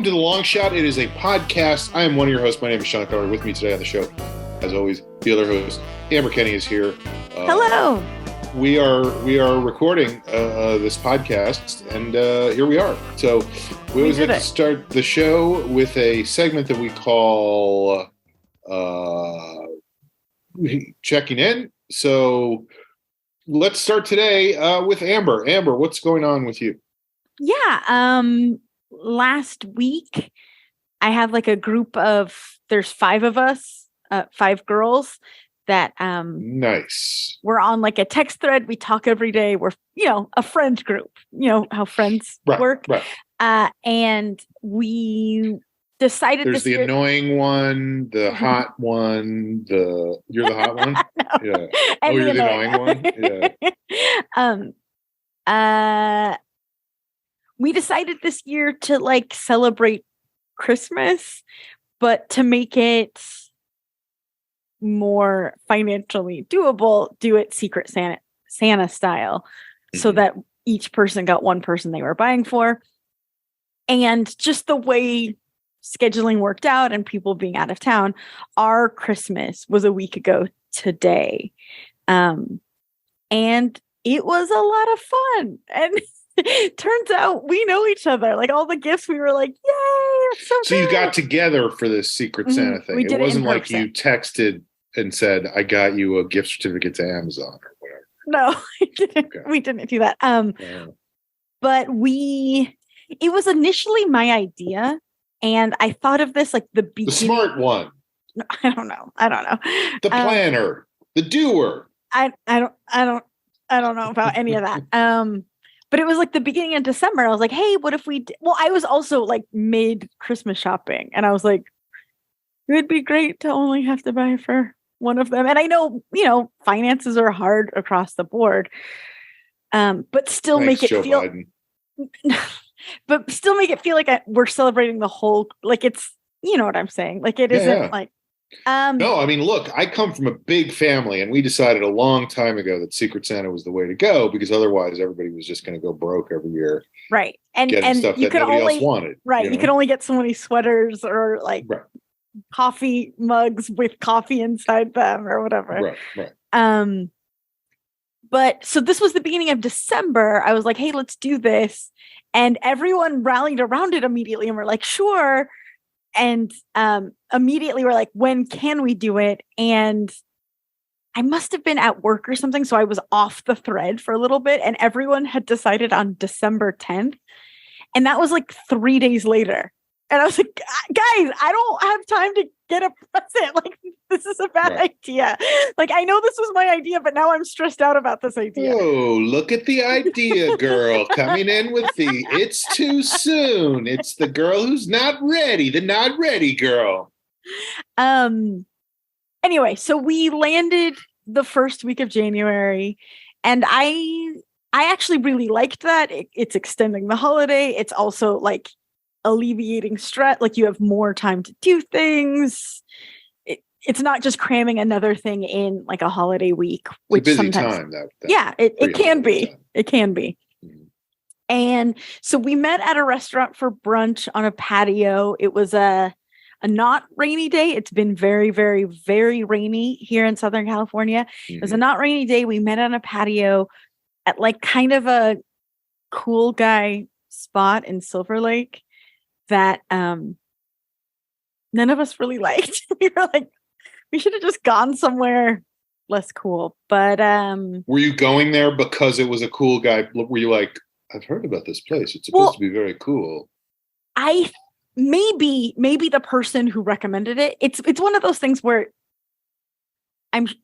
Welcome to The Long Shot. It is a podcast. I am one of your hosts. My name is Sean Keller. With me today on the show, as always, the other host, Amber Kenny, is here. Hello. We are recording this podcast, and here we are. So we always like to start the show with a segment that we call checking in. So let's start today with Amber. Amber, what's going on with you? Yeah. Last week, I have like a group of, there's 5 of us, 5 girls that nice. We're on like a text thread. We talk every day. We're, a friend group, how friends work. Right. And we decided there's the annoying one, the hot one, you're the hot one. No. Yeah. Oh, you're the annoying one. Yeah. We decided this year to like celebrate Christmas, but to make it more financially doable, do it Secret Santa style, so that each person got one person they were buying for. And just the way scheduling worked out and people being out of town, our Christmas was a week ago today. And it was a lot of fun. And turns out we know each other. Like all the gifts, we were like, yay! So you got together for this Secret Santa thing. We did it wasn't it like you texted and said, I got you a gift certificate to Amazon or whatever. No, we didn't do that. But it was initially my idea. And I thought of this like the beginning. The smart one. I don't know. The planner, the doer. I don't know about any of that. But it was like the beginning of December. I was like, hey, what if we I was also like mid Christmas shopping. And I was like, it would be great to only have to buy for one of them. And I know, finances are hard across the board. But still make it feel but still make it feel like we're celebrating the whole, like it's, you know what I'm saying? Like it isn't like no, I mean, look, I come from a big family, and we decided a long time ago that Secret Santa was the way to go, because otherwise everybody was just going to go broke every year. Right. And stuff you that could nobody only else wanted. Right. You could only get so many sweaters or like coffee mugs with coffee inside them or whatever. Right. But so this was the beginning of December. I was like, hey, let's do this. And everyone rallied around it immediately. And we're like, sure. And immediately we're like, when can we do it? And I must have been at work or something. So I was off the thread for a little bit, and everyone had decided on December 10th. And that was like 3 days later. And I was like, guys, I don't have time to get a present. Like, this is a bad idea. Like, I know this was my idea, but now I'm stressed out about this idea. Oh, look at the idea, girl, coming in with it's too soon. It's the girl who's not ready, the not ready girl. Anyway, so we landed the first week of January, and I actually really liked that. It's extending the holiday. It's also like alleviating stress. Like you have more time to do things. It's not just cramming another thing in like a holiday week, which it's a busy sometimes time. It can be. Time. It can be. Mm-hmm. And so we met at a restaurant for brunch on a patio. It was a not rainy day. It's been very, very, very rainy here in Southern California. Mm-hmm. It was a not rainy day. We met on a patio at like kind of a cool guy spot in Silver Lake that none of us really liked. We were like, we should have just gone somewhere less cool. But were you going there because it was a cool guy? Were you like, I've heard about this place, it's supposed to be very cool? Maybe the person who recommended it. It's one of those things where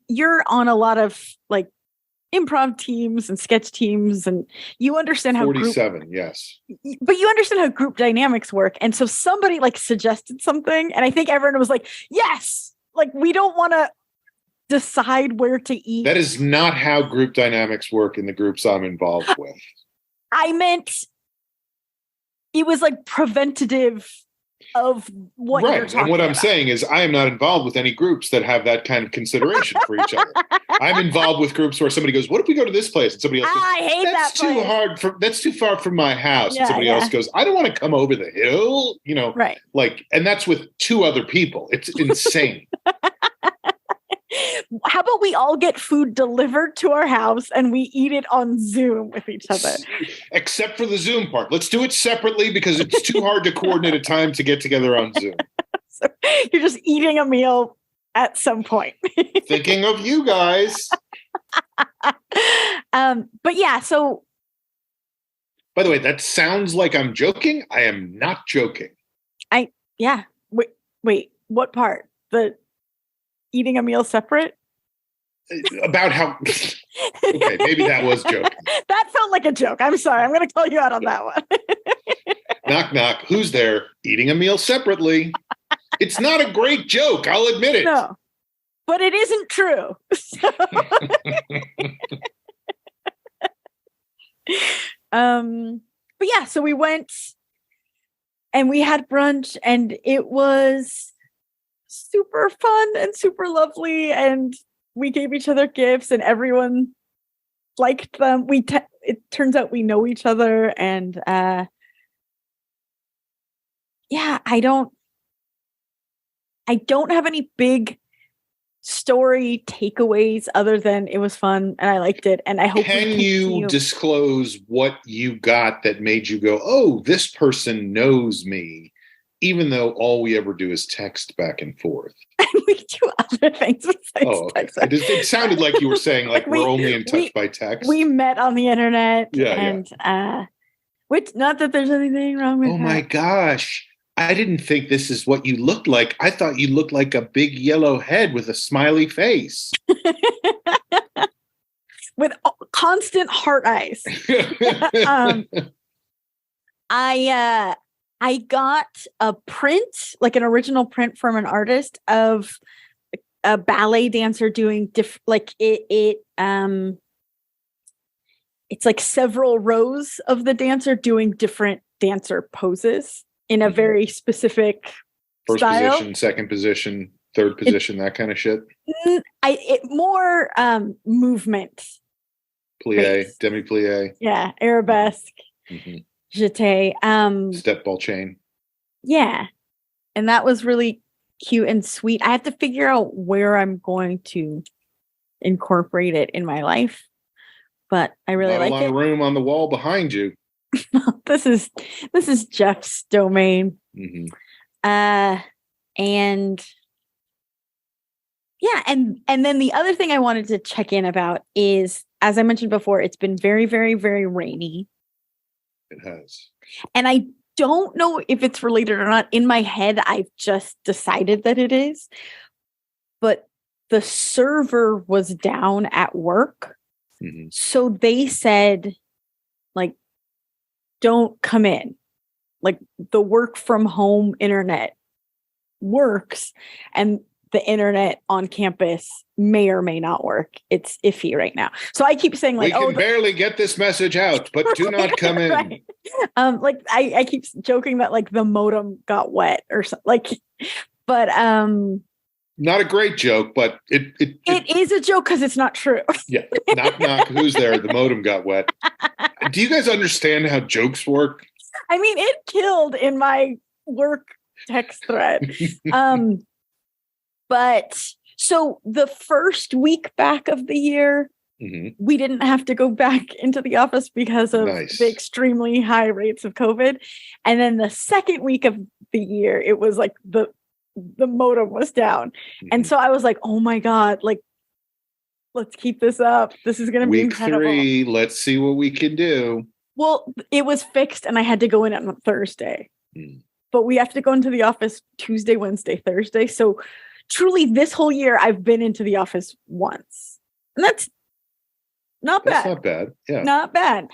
you're on a lot of like improv teams and sketch teams, and you understand how 47, yes. But you understand how group dynamics work. And so somebody like suggested something, and I think everyone was like, yes, like we don't want to decide where to eat. That is not how group dynamics work in the groups I'm involved with. I meant it was like preventative of what you're talking and what I'm about. saying is I am not involved with any groups that have that kind of consideration for each other. I'm involved with groups where somebody goes, what if we go to this place? And somebody else goes, I hate that's that place. that's too far from my house. Yeah, and somebody else goes, I don't want to come over the hill, Right. like, and that's with 2 other people. It's insane. How about we all get food delivered to our house and we eat it on Zoom with each other? Except for the Zoom part. Let's do it separately because it's too hard to coordinate a time to get together on Zoom. So you're just eating a meal at some point. Thinking of you guys. But yeah, so. By the way, that sounds like I'm joking. I am not joking. Yeah. Wait, what part? The eating a meal separate? About how okay, maybe that was joking. That felt like a joke. I'm sorry. I'm going to call you out on that one. Knock, knock. Who's there? Eating a meal separately. It's not a great joke. I'll admit it. No, but it isn't true. So but yeah, so we went and we had brunch and it was super fun and super lovely. And we gave each other gifts and everyone liked them. It turns out we know each other and yeah, I don't have any big story takeaways other than it was fun and I liked it. And I hope. Can you disclose what you got that made you go, oh, this person knows me, even though all we ever do is text back and forth? We do other things besides text. It sounded like you were saying like we're only in touch by text. We met on the internet. Yeah. Which, not that there's anything wrong with that. Oh my gosh. I didn't think this is what you looked like. I thought you looked like a big yellow head with a smiley face. With constant heart eyes. I got a print, like an original print from an artist of a ballet dancer doing it's like several rows of the dancer doing different dancer poses in a very specific first style. Position, second position, third position, that kind of shit. More movement. Plie, demi plie. Yeah, arabesque. Jeté. Step ball chain. Yeah. And that was really cute and sweet. I have to figure out where I'm going to incorporate it in my life. But I really like it. Not a lot of room on the wall behind you. This is Jeff's domain. And yeah, and then the other thing I wanted to check in about is, as I mentioned before, it's been very, very, very rainy. It has. And I don't know if it's related or not. In my head, I've just decided that it is. But the server was down at work. So they said, like, don't come in. Like, the work from home internet works and the internet on campus may or may not work. It's iffy right now. So I keep saying, like, we can barely get this message out, but do not come in. Right. Like I keep joking that like the modem got wet or something. Like, but not a great joke, but it is a joke because it's not true. Yeah. Knock, knock. Who's there? The modem got wet. Do you guys understand how jokes work? I mean, it killed in my work text thread. But so the first week back of the year, we didn't have to go back into the office because of the extremely high rates of COVID. And then the second week of the year, it was like the modem was down. And so I was like, oh my God, like, let's keep this up. This is going to be incredible. Week 3, let's see what we can do. Well, it was fixed and I had to go in on Thursday. But we have to go into the office Tuesday, Wednesday, Thursday. So truly this whole year I've been into the office once. And that's not bad. That's not bad. Yeah. Not bad.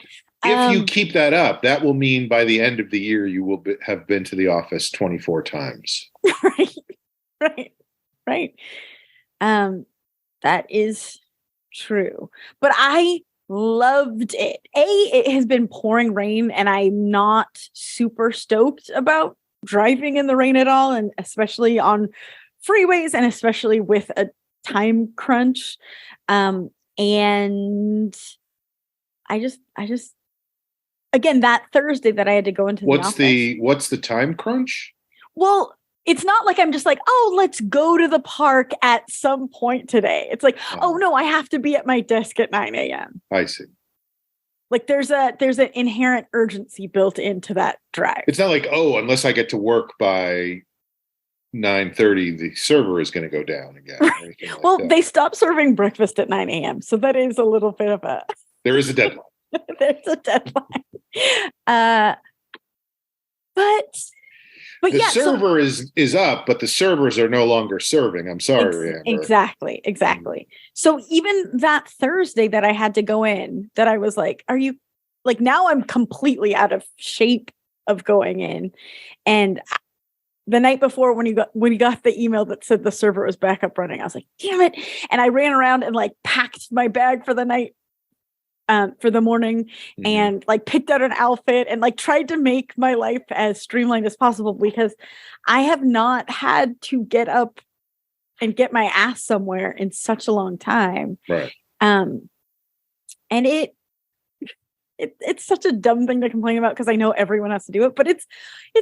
If you keep that up, that will mean by the end of the year, you will have been to the office 24 times. Right. That is true. But I loved it. It has been pouring rain and I'm not super stoked about driving in the rain at all. And especially on freeways and especially with a time crunch. And I just again, that Thursday that I had to go into the office. What's the time crunch? Well, it's not like I'm just like, oh, let's go to the park at some point today. It's like, oh no, I have to be at my desk at 9 a.m. I see. Like there's an inherent urgency built into that drive. It's not like, oh, unless I get to work by 9:30, the server is going to go down again. Well, they stopped serving breakfast at 9 a.m. So that is a little bit of a... There is a deadline. There's a deadline. But the server is up, but the servers are no longer serving. I'm sorry, Amber. Exactly. So even that Thursday that I had to go in, that I was like, are you like, now I'm completely out of shape of going in. And the night before when you got the email that said the server was back up running, I was like, damn it. And I ran around and like packed my bag for the night. For the morning, and like picked out an outfit and like tried to make my life as streamlined as possible, because I have not had to get up and get my ass somewhere in such a long time. Right. And it's such a dumb thing to complain about, because I know everyone has to do it, but it's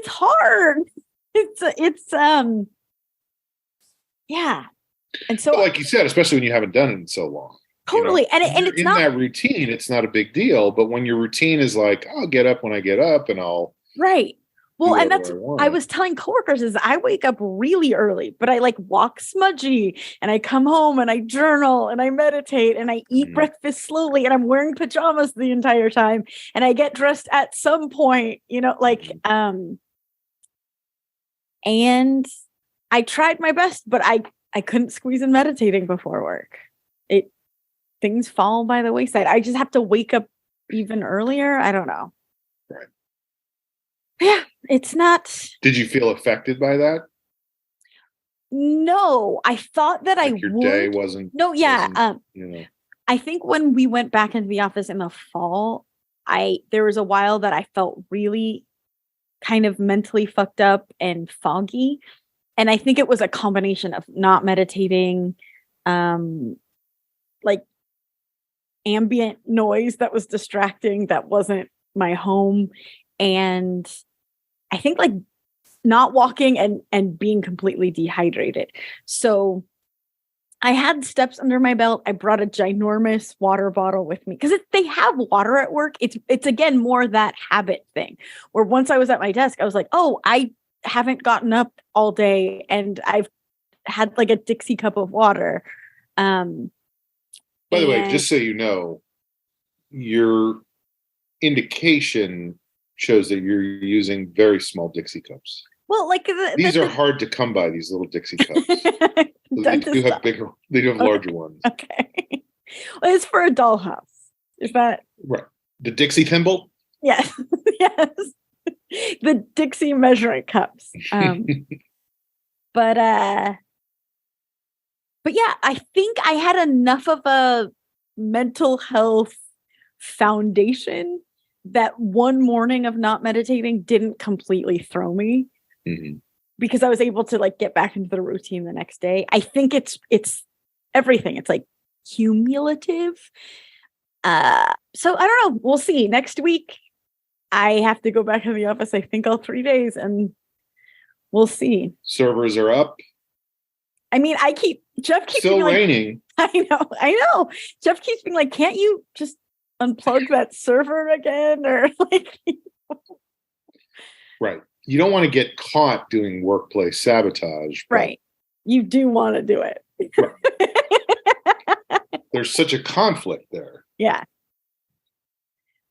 hard. Yeah. And so, but like you said, especially when you haven't done it in so long. Totally. And it's in not that routine, it's not a big deal. But when your routine is like, I'll get up when I get up and I'll. Right. Well, and that's, I was telling coworkers, is I wake up really early, but I like walk smudgy, and I come home and I journal and I meditate and I eat breakfast slowly, and I'm wearing pajamas the entire time, and I get dressed at some point, and I tried my best, but I couldn't squeeze in meditating before work. Things fall by the wayside. I just have to wake up even earlier. I don't know. Right. Yeah, it's not. Did you feel affected by that? No, I thought that like your day wasn't. No, yeah. I think when we went back into the office in the fall, there was a while that I felt really kind of mentally fucked up and foggy. And I think it was a combination of not meditating, like ambient noise that was distracting, that wasn't my home, and I think like not walking and being completely dehydrated. So I had steps under my belt. I brought a ginormous water bottle with me, because they have water at work. It's again more that habit thing, where once I was at my desk, I was like, oh, I haven't gotten up all day, and I've had like a Dixie cup of water. By the way, just so you know, your indication shows that you're using very small Dixie cups. Well, like these are hard to come by, these little Dixie cups. They do have larger ones. Okay. Well, it's for a dollhouse. Is that right? The Dixie thimble? Yes. Yes. The Dixie measuring cups. But yeah, I think I had enough of a mental health foundation that one morning of not meditating didn't completely throw me, because I was able to like get back into the routine the next day. I think it's everything. It's like cumulative. So I don't know. We'll see. Next week, I have to go back in the office, I think all 3 days, and we'll see. Servers are up. I mean, Jeff keeps still being raining. Like, I know. Jeff keeps being like, can't you just unplug that server again? Or like, right. You don't want to get caught doing workplace sabotage. Right. You do want to do it. Right. There's such a conflict there. Yeah.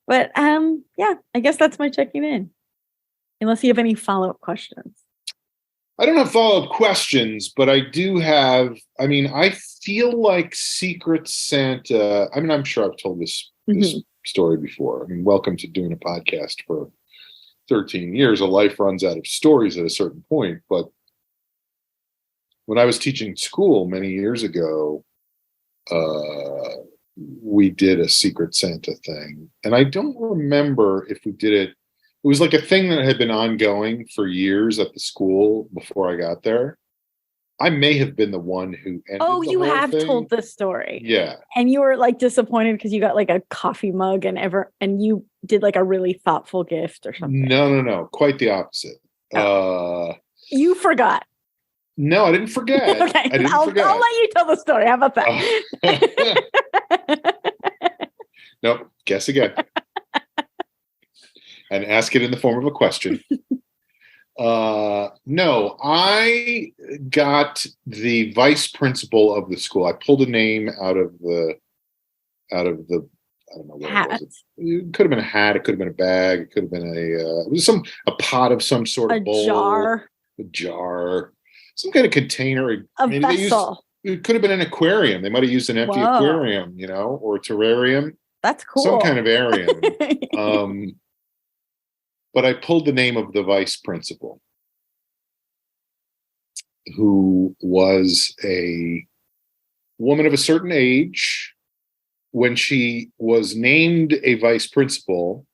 But yeah, I guess that's my checking in. Unless you have any follow-up questions. I don't have follow-up questions, but I do have, I feel like Secret Santa, I'm sure I've told this story before. Welcome to doing a podcast for 13 years. A life runs out of stories at a certain point. But when I was teaching school many years ago, we did a Secret Santa thing. And I don't remember if we did it. It was like a thing that had been ongoing for years at the school before I got there. I may have been the one who ended Oh, the you whole have thing. told this story. Yeah. And you were like disappointed because you got like a coffee mug and you did like a really thoughtful gift or something. No. Quite the opposite. You forgot. No, I didn't forget. Okay. I didn't I'll forget. let you tell the story. How about that? Nope. Guess again. And ask it in the form of a question. No, I got the vice principal of the school. I pulled a name out of the I don't know what it was. It could have been a hat. It could have been a bag. It could have been it was a pot of some sort of bowl, a jar, some kind of container. Vessel. It could have been an aquarium. They might have used an empty aquarium, or a terrarium. That's cool. Some kind of arium. But I pulled the name of the vice principal, who was a woman of a certain age. When she was named a vice principal,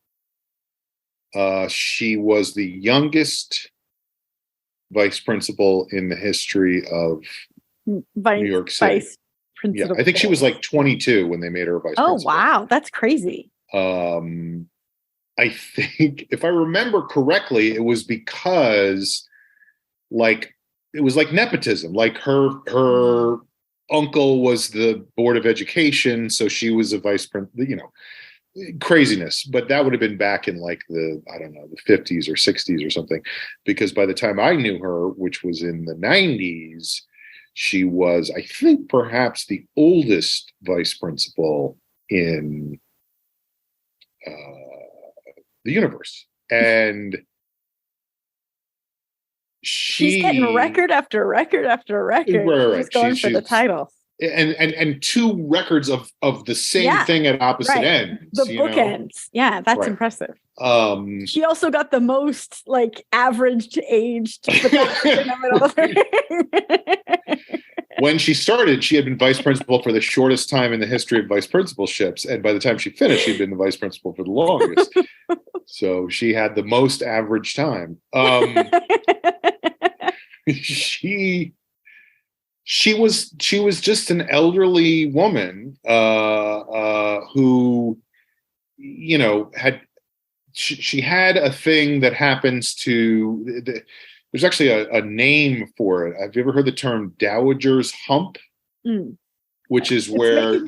she was the youngest vice principal in the history of New York City. Vice principal. Yeah, I think she was like 22 when they made her a vice principal. Oh, wow. That's crazy. I think, if I remember correctly, it was because, it was like nepotism. Like her uncle was the board of education, so she was a vice principal. Craziness. But that would have been back in the 50s or 60s or something. Because by the time I knew her, which was in the 90s, she was, I think, perhaps the oldest vice principal in the universe. And she's getting record after record after record. Right. She's going for the title. And two records of the same thing at opposite ends. The bookends. Yeah, that's impressive. She also got the most average aged. When she started, she had been vice principal for the shortest time in the history of vice principalships. And by the time she finished, she'd been the vice principal for the longest. So she had the most average time. She was just an elderly woman who, she had a thing that happens to there's actually a name for it. Have you ever heard the term dowager's hump? Which is where,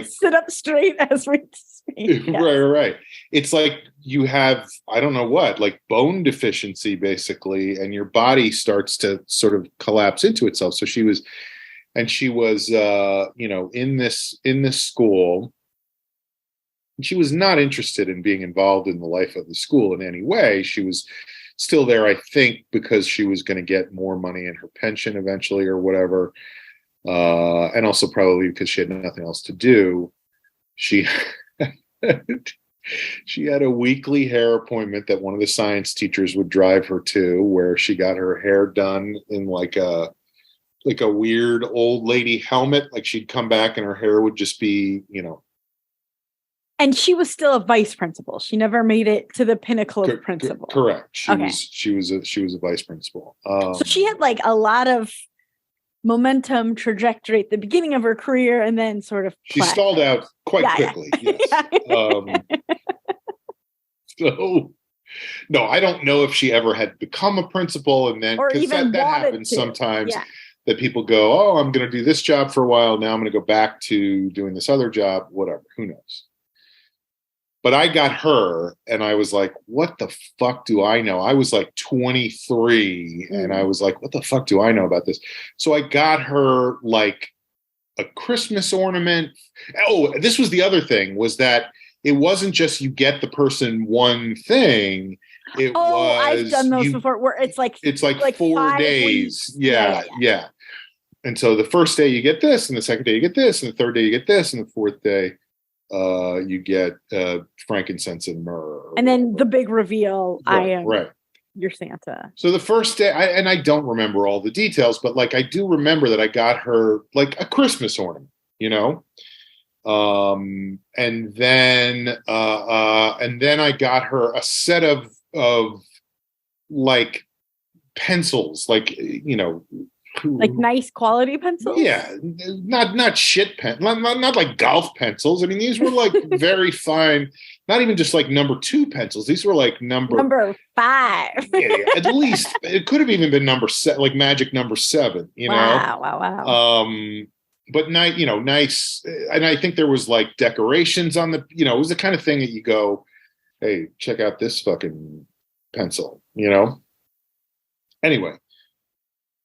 sit up straight as we speak. Yes. Right. It's like you have, I don't know what, bone deficiency basically, and your body starts to sort of collapse into itself. So she was in this school. She was not interested in being involved in the life of the school in any way. She was still there, I think, because she was going to get more money in her pension eventually or whatever. And also probably because she had nothing else to do. She had a weekly hair appointment that one of the science teachers would drive her to, where she got her hair done in a weird old lady helmet. She'd come back and her hair would just be, And she was still a vice principal. She never made it to the pinnacle of principal. Correct. She was a vice principal. So she had a lot of momentum trajectory at the beginning of her career, and then sort of she stalled out quite quickly. Yes. So no, I don't know if she ever had become a principal, and then, because that happens sometimes. Yeah. That people go, oh, I'm going to do this job for a while. Now I'm going to go back to doing this other job, whatever, who knows? But I got her and I was like, what the fuck do I know? I was 23 and I was like, what the fuck do I know about this? So I got her a Christmas ornament. Oh, this was the other thing, was that it wasn't just you get the person one thing. I've done those before, where it's 4 days. Yeah. And so the first day you get this, and the second day you get this, and the third day you get this, and the fourth day you get frankincense and myrrh. And then the big reveal, right, I am right. your Santa. So the first day, and I don't remember all the details, but I do remember that I got her a Christmas ornament, and then I got her a set of pencils, Like nice quality pencils? Yeah, not shit pen, not like golf pencils. I mean, these were like very fine, not even just like number 2 pencils. These were like number 5. Yeah, at least it could have even been number 7, like magic number 7. Wow. But nice, and I think there was like decorations on the. It was the kind of thing that you go, hey, check out this fucking pencil. Anyway.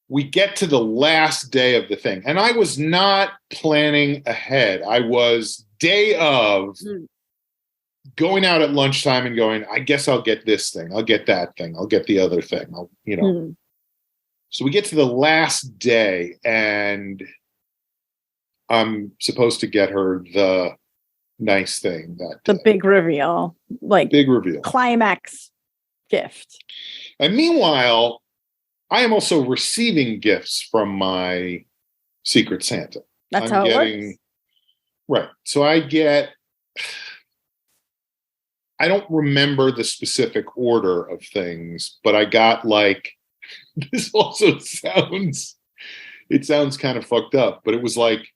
We get to the last day of the thing, and I was not planning ahead. I was day of going out at lunchtime and going, I guess I'll get this thing. I'll get that thing. I'll get the other thing. So we get to the last day, and I'm supposed to get her the nice thing that day. The big reveal, big reveal, climax gift. And meanwhile, I am also receiving gifts from my Secret Santa. That's how it works. Right. So I don't remember the specific order of things, but I got this also sounds kind of fucked up, but it was like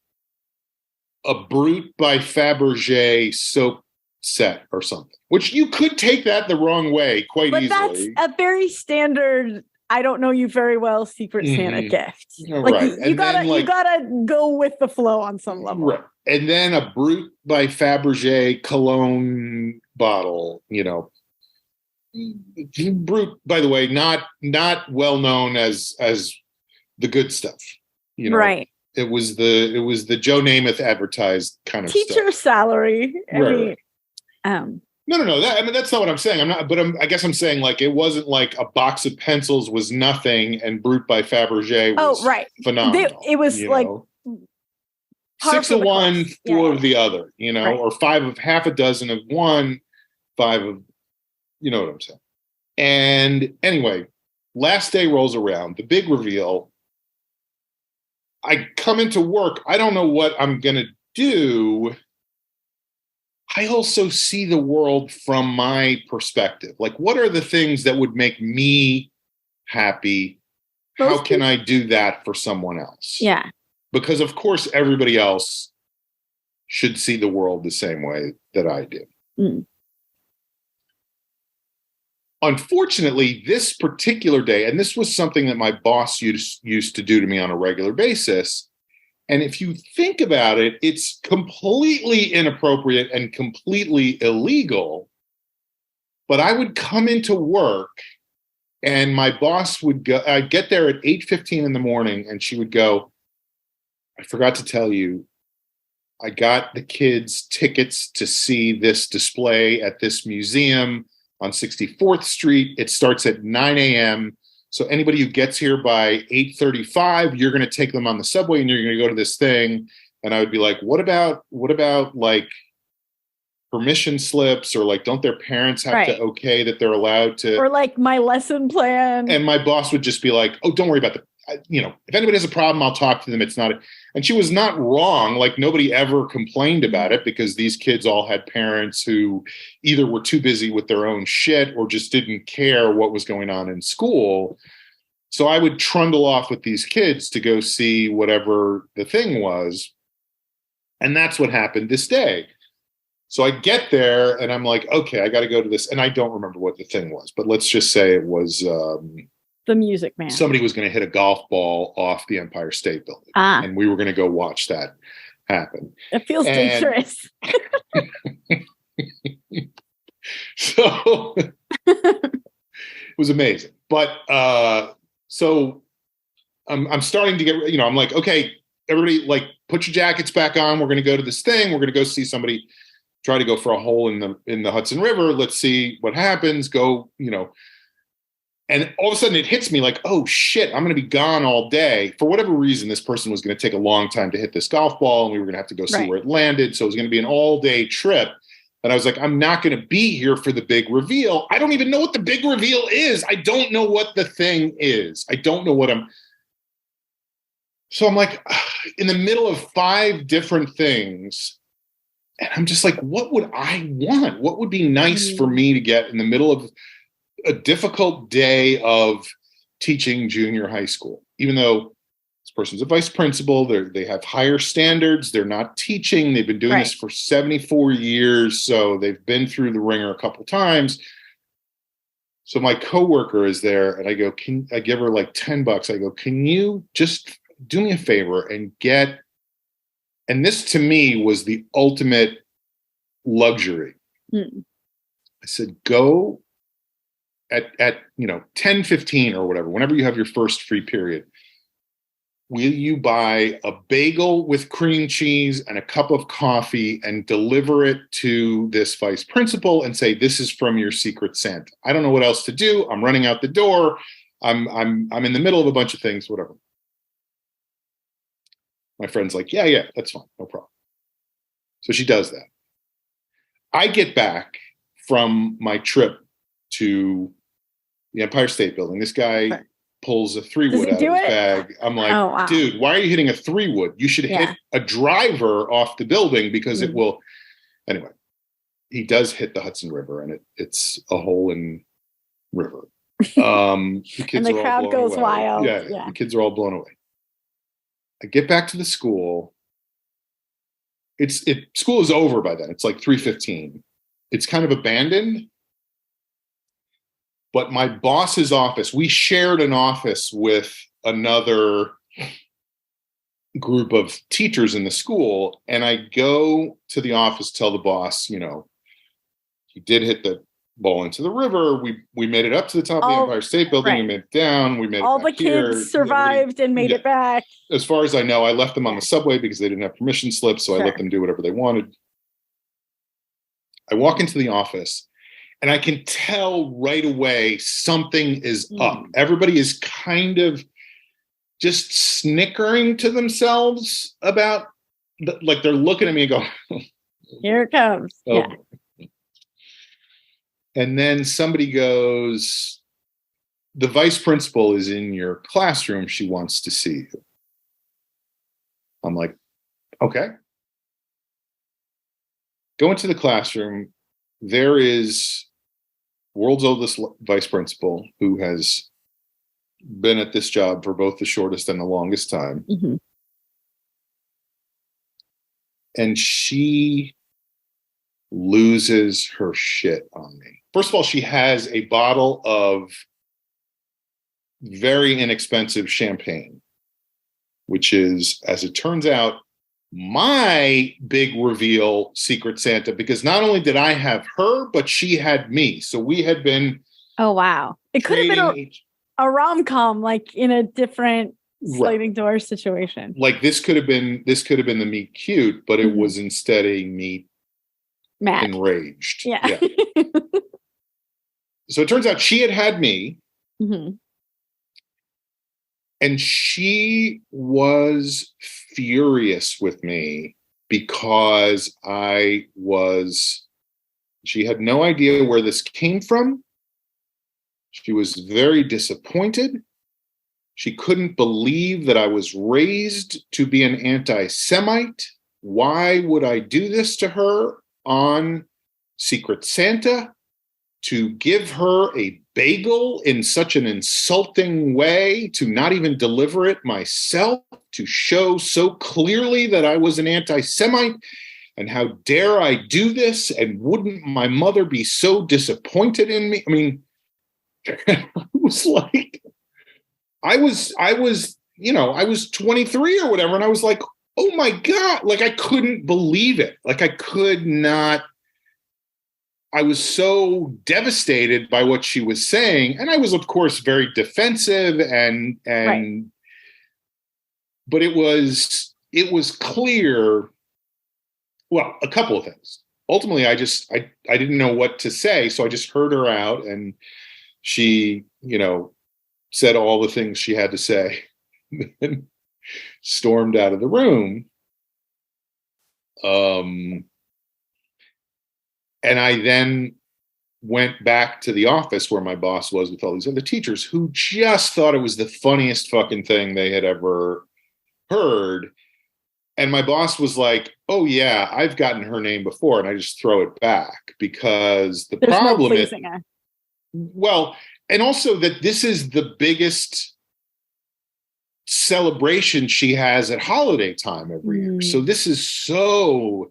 a Brut by Fabergé soap set or something, which you could take that the wrong way quite easily. But that's a very standard, I don't know you very well, Secret Santa gift. Right. You gotta go with the flow on some level. Right. And then a Brut by Fabergé cologne bottle, Brut, by the way, not well known as the good stuff. Right. It was the Joe Namath advertised kind of teacher stuff. Salary. No. That's not what I'm saying. I guess I'm saying it wasn't like a box of pencils was nothing and Brut by Fabergé was phenomenal. It was 6 of one, 4 of the other, right. Or 5 of half a dozen of one, 5 of, you know what I'm saying. And anyway, last day rolls around, the big reveal. I come into work. I don't know what I'm going to do. I also see the world from my perspective. What are the things that would make me happy? How can I do that for someone else? Yeah. Because, of course, everybody else should see the world the same way that I do. Mm. Unfortunately, this particular day, and this was something that my boss used to do to me on a regular basis, and if you think about it, it's completely inappropriate and completely illegal. But I would come into work and my boss would go, I'd get there at 8:15 in the morning and she would go, I forgot to tell you, I got the kids tickets to see this display at this museum on 64th Street. It starts at 9 a.m. So anybody who gets here by 8:35, you're going to take them on the subway and you're going to go to this thing. And I would be like, what about permission slips or don't their parents have to okay that they're allowed to? Or my lesson plan. And my boss would just be like, oh, don't worry about if anybody has a problem, I'll talk to them. It's not. And she was not wrong. Nobody ever complained about it because these kids all had parents who either were too busy with their own shit or just didn't care what was going on in school. So I would trundle off with these kids to go see whatever the thing was. And that's what happened this day. So I get there and I'm like, okay, I got to go to this. And I don't remember what the thing was, but let's just say it was the Music Man. Somebody was going to hit a golf ball off the Empire State Building. And we were going to go watch that happen. It feels dangerous. So it was amazing. But so I'm starting to get, I'm like, okay, everybody put your jackets back on. We're going to go to this thing. We're going to go see somebody try to go for a hole in the Hudson River. Let's see what happens. Go, And all of a sudden it hits me oh, shit, I'm going to be gone all day. For whatever reason, this person was going to take a long time to hit this golf ball and we were going to have to go see where it landed. So it was going to be an all-day trip. And I was like, I'm not going to be here for the big reveal. I don't even know what the big reveal is. I don't know what the thing is. I don't know what So I'm in the middle of 5 different things. And I'm just what would I want? What would be nice for me to get in the middle of a difficult day of teaching junior high school, even though person's a vice principal. They have higher standards. They're not teaching. They've been doing this for 74 years. So they've been through the ringer a couple times. So my coworker is there and I go, I give her like $10. I go, can you just do me a favor and and this to me was the ultimate luxury. I said, go at 10:15 or whatever, whenever you have your first free period, will you buy a bagel with cream cheese and a cup of coffee and deliver it to this vice principal and say, this is from your Secret Santa. I don't know what else to do. I'm running out the door. I'm in the middle of a bunch of things, whatever. My friend's like, yeah, that's fine. No problem. So she does that. I get back from my trip to the Empire State Building. This guy pulls a 3-wood out of his bag. I'm like, dude, why are you hitting a 3-wood? You should hit a driver off the building because it will. Anyway, he does hit the Hudson River and it's a hole in river. The kids and the crowd goes away. wild. Yeah, the kids are all blown away. I get back to the school. School is over by then. It's like 3:15. It's kind of abandoned. But my boss's office, we shared an office with another group of teachers in the school. And I go to the office, tell the boss, he did hit the ball into the river. We made it up to the top of the Empire State Building. We made it down. We made all it back the kids here. survived and made it back. As far as I know, I left them on the subway because they didn't have permission slips. So I let them do whatever they wanted. I walk into the office. And I can tell right away something is up. Everybody is kind of just snickering to themselves about, like they're looking at me and go, here it comes. Oh. Yeah. And then somebody goes, the vice principal is in your classroom. She wants to see you. I'm like, okay. Go into the classroom. There is world's oldest vice principal who has been at this job for both the shortest and the longest time. And she loses her shit on me. First of all, she has a bottle of very inexpensive champagne, which is, as it turns out, my big reveal Secret Santa, because not only did I have her, but she had me. So we had been. Oh, wow. It could have been a rom-com, like in a different sliding door situation. Like this could have been the meet cute, but it was instead a meet mad, enraged. Yeah. So it turns out she had me. And she was furious with me because she had no idea where this came from. She was very disappointed. She couldn't believe that I was raised to be an anti-Semite. Why would I do this to her on Secret Santa? To give her a bagel in such an insulting way, to not even deliver it myself, to show so clearly that I was an anti-Semite, and how dare I do this, and wouldn't my mother be so disappointed in me? I mean, it was like, I was 23 or whatever, and I was like, oh my God, like I couldn't believe it. Like I could not. I was so devastated by what she was saying. And I was, of course, very defensive but it was clear. Well, a couple of things. Ultimately, I didn't know what to say. So I just heard her out and she, said all the things she had to say and stormed out of the room. And I then went back to the office where my boss was with all these other teachers who just thought it was the funniest fucking thing they had ever heard. And my boss was like, oh yeah, I've gotten her name before. And I just throw it back because the problem is, well, and also that this is the biggest celebration she has at holiday time every year. So this is so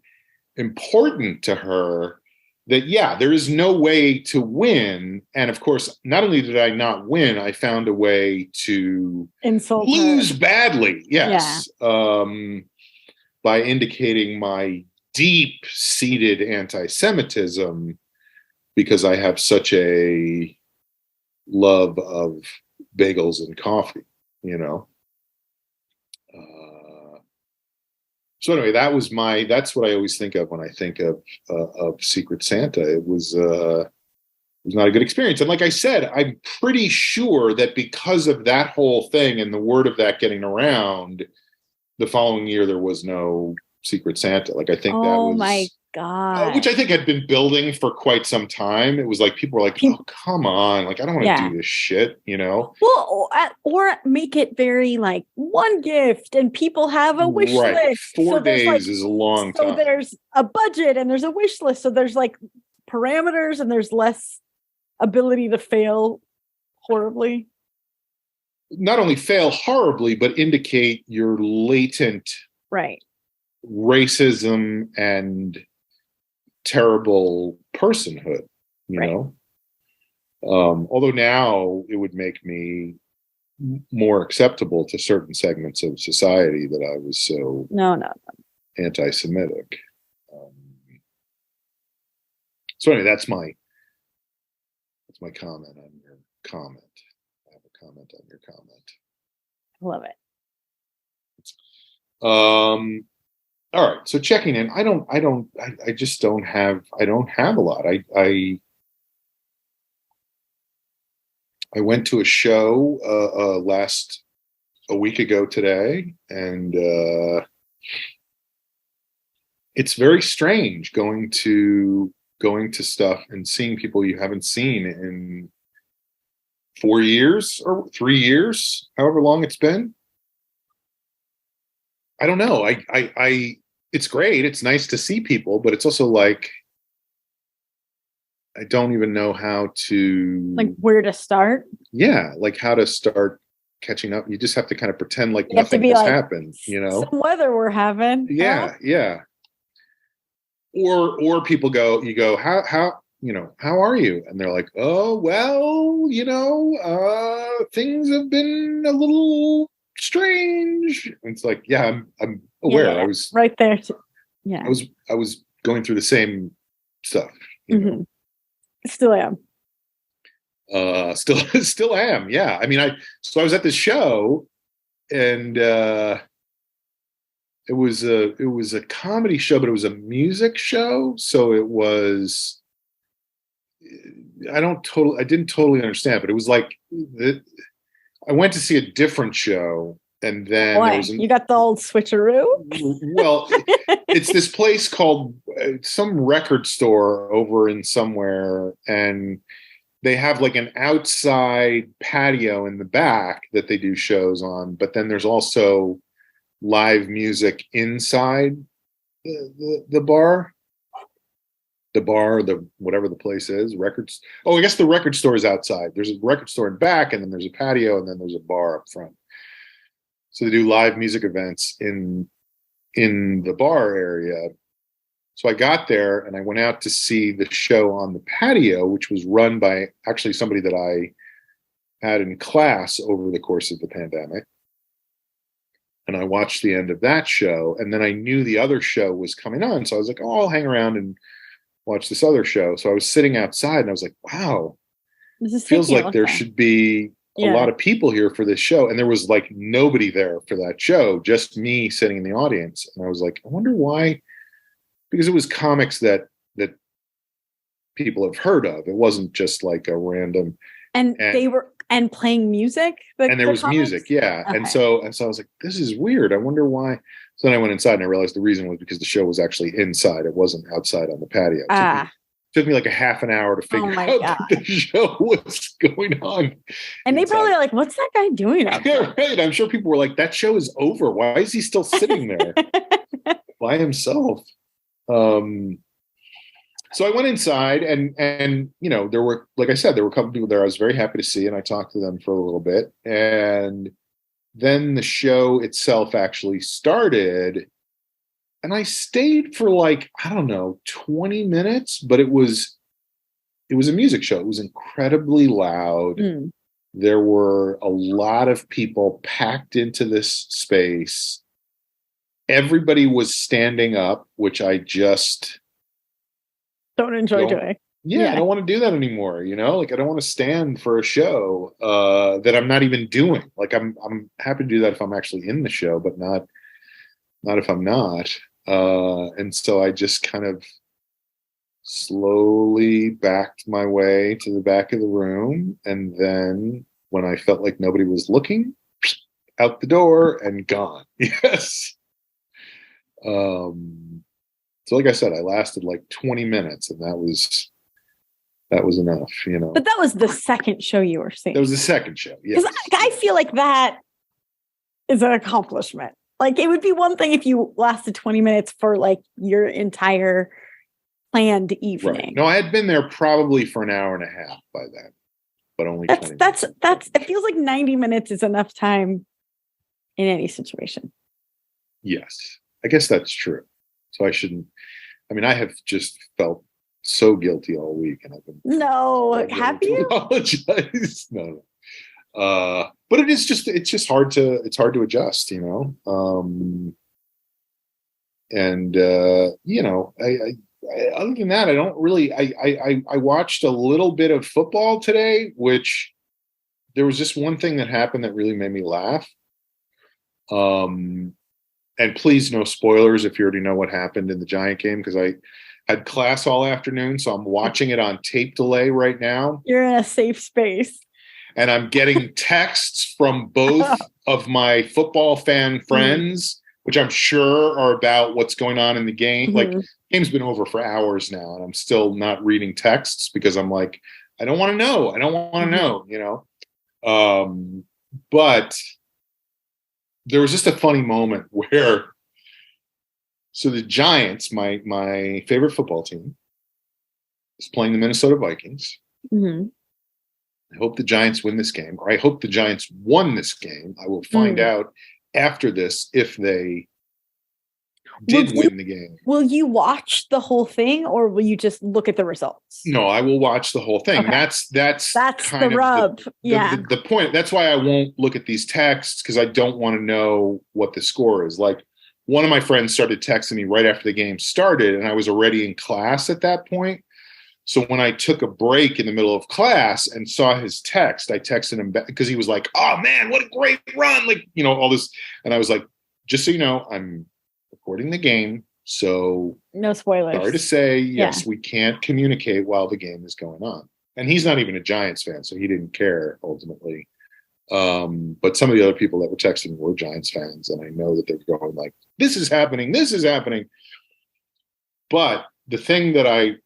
important to her that, yeah, there is no way to win. And of course, not only did I not win, I found a way to insult lose her badly. Yes. By indicating my deep-seated anti-Semitism, because I have such a love of bagels and coffee, you know? So anyway, that's what I always think of when I think of Secret Santa. It was not a good experience. And like I said, I'm pretty sure that because of that whole thing and the word of that getting around, the following year there was no Secret Santa. Like, I think that was, oh my God, which I think had been building for quite some time. It was like people were like, "Oh, come on! Like, I don't want to do this shit," you know. Well, or make it very like one gift, and people have a wish list. 4 days is a long time. So there's a budget and there's a wish list. So there's like parameters, and there's less ability to fail horribly. Not only fail horribly, but indicate your latent racism and terrible personhood, you know? Although now it would make me more acceptable to certain segments of society that I was so anti-Semitic. So anyway, that's my comment on your comment. I have a comment on your comment. I love it. All right. So checking in, I just don't have a lot. I went to a show a week ago today, and it's very strange going to stuff and seeing people you haven't seen in 4 years or 3 years, however long it's been. I don't know. It's great. It's nice to see people, but it's also like, I don't even know how to, like, where to start. Yeah. Like how to start catching up. You just have to kind of pretend like nothing has happened, you know? Some weather we're having. Yeah. Huh? Yeah. Or people go, you go, how, you know, how are you? And they're like, oh, well, you know, things have been a little strange. And it's like, yeah, I'm aware. I was right there. Yeah. I was going through the same stuff. You know? Still am. Still am. Yeah. I mean, I was at this show, and it was a comedy show, but it was a music show. So it was, I didn't totally understand, but it was like I went to see a different show, and then you got the old switcheroo. Well, it's this place called some record store over in somewhere, and they have like an outside patio in the back that they do shows on, but then there's also live music inside the bar. Whatever the place is, records. Oh, I guess the record store is outside. There's a record store in back, and then there's a patio, and then there's a bar up front. So they do live music events in the bar area. So I got there, and I went out to see the show on the patio, which was run by actually somebody that I had in class over the course of the pandemic. And I watched the end of that show, and then I knew the other show was coming on. So I was like, oh, I'll hang around and watch this other show. So I was sitting outside, and I was like, wow, this feels like there should be a lot of people here for this show. And there was like nobody there for that show, just me sitting in the audience. And I was like, I wonder why, because it was comics that people have heard of. It wasn't just like a random. And they were playing music. And there was music. Yeah. Okay. And so I was like, this is weird. I wonder why. So then I went inside, and I realized the reason was because the show was actually inside. It wasn't outside on the patio. It took me like a half an hour to figure out that the show was going on. And they probably are like, what's that guy doing out there? Yeah, right. I'm sure people were like, that show is over. Why is he still sitting there by himself? So I went inside, and you know, there were, like I said, there were a couple people there I was very happy to see, and I talked to them for a little bit. And then the show itself actually started, and I stayed for like, I don't know, 20 minutes, but it was a music show. It was incredibly loud. There were a lot of people packed into this space. Everybody was standing up, which I just don't enjoy doing. Yeah, I don't want to do that anymore. Like I don't want to stand for a show that I'm not even doing. Like I'm happy to do that if I'm actually in the show, but not if I'm not. And so I just kind of slowly backed my way to the back of the room, and then when I felt like nobody was looking, out the door and gone. Yes. So like I said, I lasted like 20 minutes, and that was enough, But that was the second show you were seeing. That was the second show, yes. Because I feel like that is an accomplishment. Like, it would be one thing if you lasted 20 minutes for like your entire planned evening. Right. No, I had been there probably for an hour and a half by then, but only 20 minutes. It feels like 90 minutes is enough time in any situation. Yes, I guess that's true. So I have just felt so guilty all week, and I've been have you? Apologize. No. But it's just hard to adjust, and other than that, I don't really. I watched a little bit of football today, which there was just one thing that happened that really made me laugh. And please, no spoilers if you already know what happened in the Giant game, because I had class all afternoon, so I'm watching it on tape delay right now. You're in a safe space. And I'm getting texts from both of my football fan friends, which I'm sure are about what's going on in the game. Like, the game's been over for hours now, and I'm still not reading texts because I'm like, I don't want to know. I don't want to know, But there was just a funny moment where, so the Giants, my favorite football team, is playing the Minnesota Vikings. Mm-hmm. I hope the Giants win this game, or I hope the Giants won this game. I will find out after this if they did win the game. Will you watch the whole thing, or will you just look at the results? No, I will watch the whole thing. Okay. That's the rub. The point. That's why I won't look at these texts, because I don't want to know what the score is. Like, one of my friends started texting me right after the game started, and I was already in class at that point. So when I took a break in the middle of class and saw his text, I texted him back because he was like, "Oh man, what a great run!" Like, all this, and I was like, "Just so you know, I'm recording the game, so no spoilers. Sorry to say, yes, we can't communicate while the game is going on." And he's not even a Giants fan, so he didn't care ultimately. But some of the other people that were texting were Giants fans, and I know that they're going like, "This is happening, this is happening." But the thing that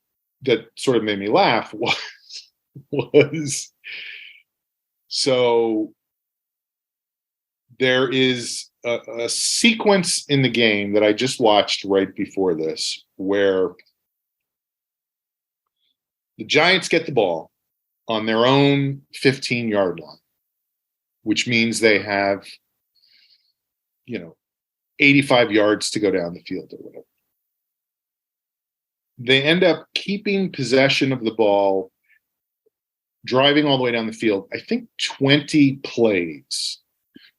sort of made me laugh was so there is a sequence in the game that I just watched right before this, where the Giants get the ball on their own 15-yard line, which means they have, 85 yards to go down the field or whatever. They end up keeping possession of the ball, driving all the way down the field, I think 20 plays,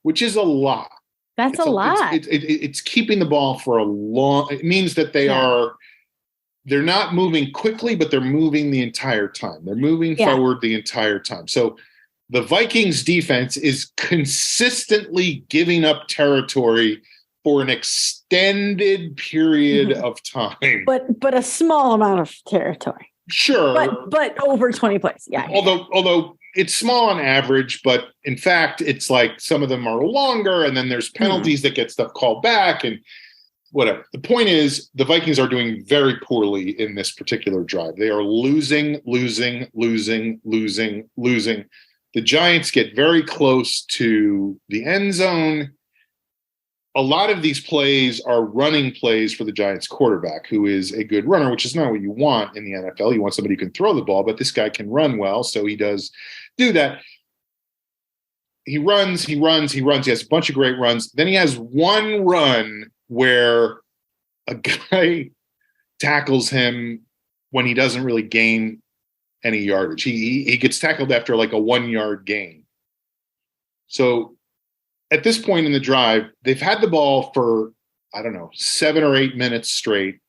which is a lot. That's a lot. It's keeping the ball for a long, it means that they're not moving quickly, but they're moving the entire time. They're moving forward the entire time. So the Vikings defense is consistently giving up territory for an extended period of time. But a small amount of territory. Sure. But over 20 plays. Yeah. Although it's small on average, but in fact, it's like some of them are longer, and then there's penalties that get stuff called back and whatever. The point is, the Vikings are doing very poorly in this particular drive. They are losing. The Giants get very close to the end zone. A lot of these plays are running plays for the Giants quarterback, who is a good runner, which is not what you want in the NFL. You want somebody who can throw the ball, but this guy can run well, so he does do that. he runs. He has a bunch of great runs. Then he has one run where a guy tackles him when he doesn't really gain any yardage. He gets tackled after like a 1 yard gain. So at this point in the drive, they've had the ball for, I don't know, 7 or 8 minutes straight.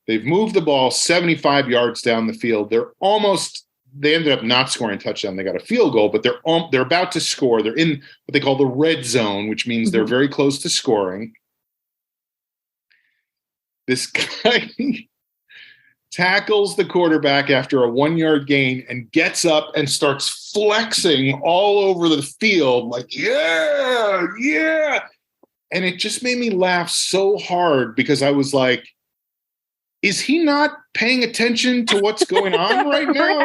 They've moved the ball 75 yards down the field. They ended up not scoring a touchdown. They got a field goal, but they're about to score. They're in what they call the red zone, which means they're very close to scoring. This guy tackles the quarterback after a 1 yard gain and gets up and starts flexing all over the field like, yeah. And it just made me laugh so hard because I was like, is he not paying attention to what's going on right now?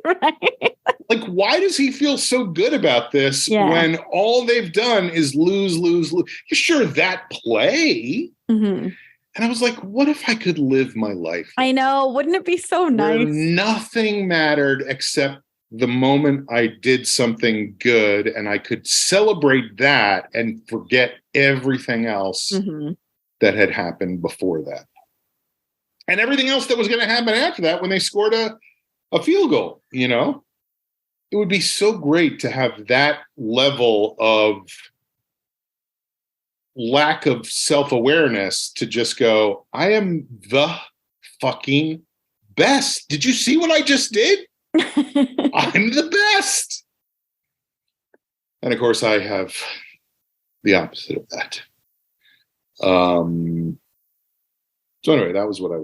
Right. Like, why does he feel so good about this when all they've done is lose? Sure, that play. Mm-hmm. And I was like, what if I could live my life? I know. Wouldn't it be so nice? Nothing mattered except the moment I did something good, and I could celebrate that and forget everything else that had happened before that. And everything else that was going to happen after that when they scored a field goal, you know? It would be so great to have that level of lack of self-awareness to just go, I am the fucking best. Did you see what I just did? I'm the best. And of course, I have the opposite of that. So anyway, that was what I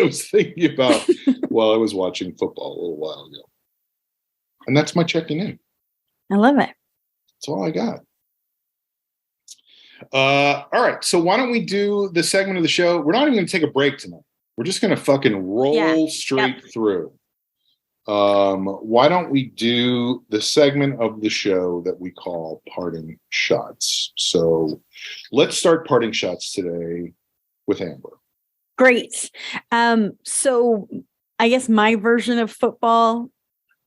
was thinking about while I was watching football a little while ago. And that's my checking in. I love it. That's all I got. All right. So why don't we do the segment of the show? We're not even going to take a break tonight. We're just going to fucking roll straight through. Why don't we do the segment of the show that we call Parting Shots? So let's start Parting Shots today with Amber. Great. So I guess my version of football,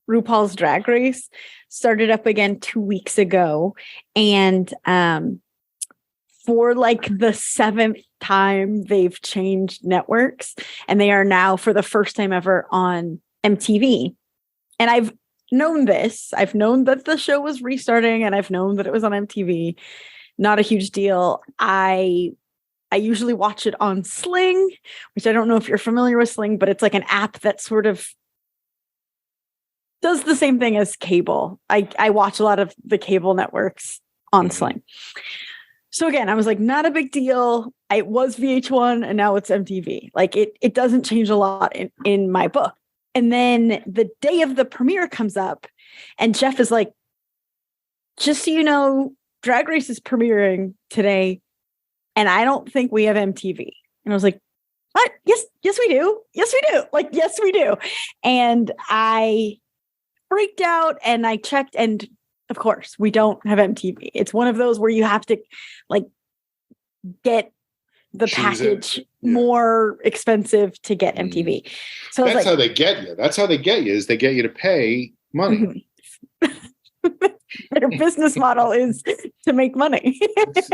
RuPaul's Drag Race, started up again 2 weeks ago. And for like the 7th time, they've changed networks. And they are now, for the first time ever, on MTV. And I've known this. I've known that the show was restarting, and I've known that it was on MTV. Not a huge deal. I usually watch it on Sling, which I don't know if you're familiar with Sling, but it's like an app that sort of does the same thing as cable. I watch a lot of the cable networks on Sling. So again, I was like, not a big deal. It was VH1 and now it's MTV. Like it doesn't change a lot in my book. And then the day of the premiere comes up and Jeff is like, just so you know, Drag Race is premiering today. And I don't think we have MTV. And I was like, what? Yes, we do. Yes, we do. Like, yes, we do. And I freaked out and I checked, and of course, we don't have MTV. It's one of those where you have to like get the package more expensive to get MTV. So that's how they get you. That's how they get you, is they get you to pay money. Their business model is to make money.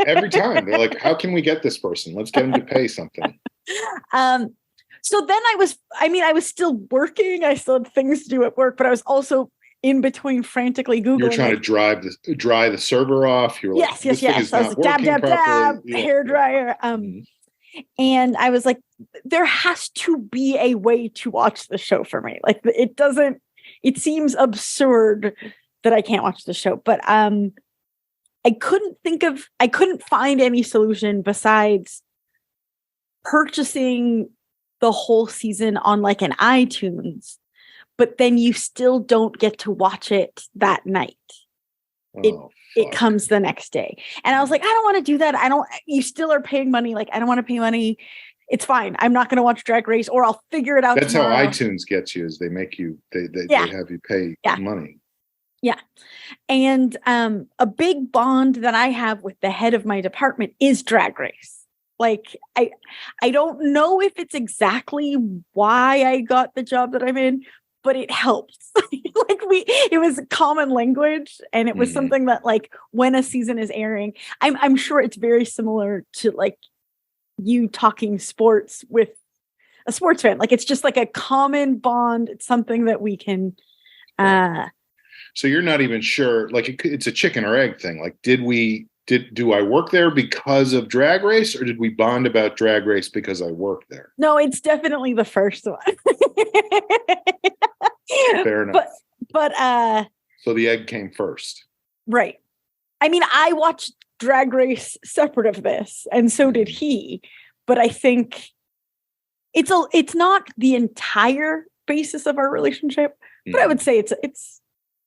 Every time they're like, how can we get this person? Let's get them to pay something. So then I was still working. I still had things to do at work, but I was also in between frantically Googling. You're trying to dry the server off. You're like, yes. I was like, dab, hair dryer. And I was like, there has to be a way to watch the show for me. Like it seems absurd that I can't watch the show, but I couldn't find any solution besides purchasing the whole season on like an iTunes, but then you still don't get to watch it that night. It comes the next day. And I was like, I don't want to do that. You still are paying money. Like, I don't want to pay money. It's fine. I'm not going to watch Drag Race, or I'll figure it out. That's tomorrow. How iTunes gets you, is they make you, they have you pay money. Yeah. And a big bond that I have with the head of my department is Drag Race. Like, I don't know if it's exactly why I got the job that I'm in, but it helps. It was common language, and it was something that like when a season is airing, I'm sure it's very similar to like you talking sports with a sports fan. Like it's just like a common bond. It's something that we can. So you're not even sure, like it's a chicken or egg thing. Like, do I work there because of Drag Race, or did we bond about Drag Race because I work there? No, it's definitely the first one. Fair enough. But so the egg came first. Right. I mean, I watched Drag Race separate of this, and so did he. But I think it's not the entire basis of our relationship, but I would say it's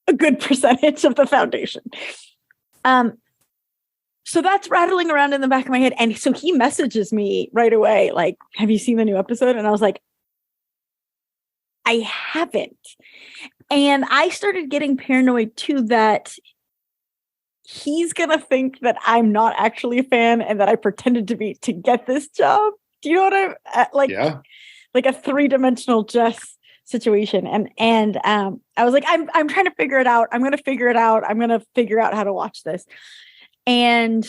a good percentage of the foundation. So that's rattling around in the back of my head. And so he messages me right away, like, have you seen the new episode? And I was like, I haven't. And I started getting paranoid too, that he's going to think that I'm not actually a fan and that I pretended to be to get this job. Do you know what I'm like? Yeah. Like a 3-dimensional Jess situation. And I was like, I'm trying to figure it out. I'm going to figure it out. I'm going to figure out how to watch this. And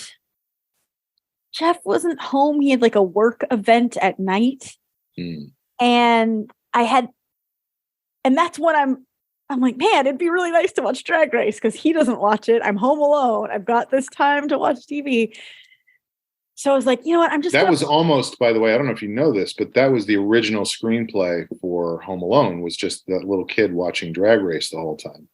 Jeff wasn't home. He had like a work event at night. And that's when I'm like, man, it'd be really nice to watch Drag Race because he doesn't watch it. I'm home alone. I've got this time to watch TV. So I was like, you know what? That was almost, by the way, I don't know if you know this, but that was the original screenplay for Home Alone, was just that little kid watching Drag Race the whole time.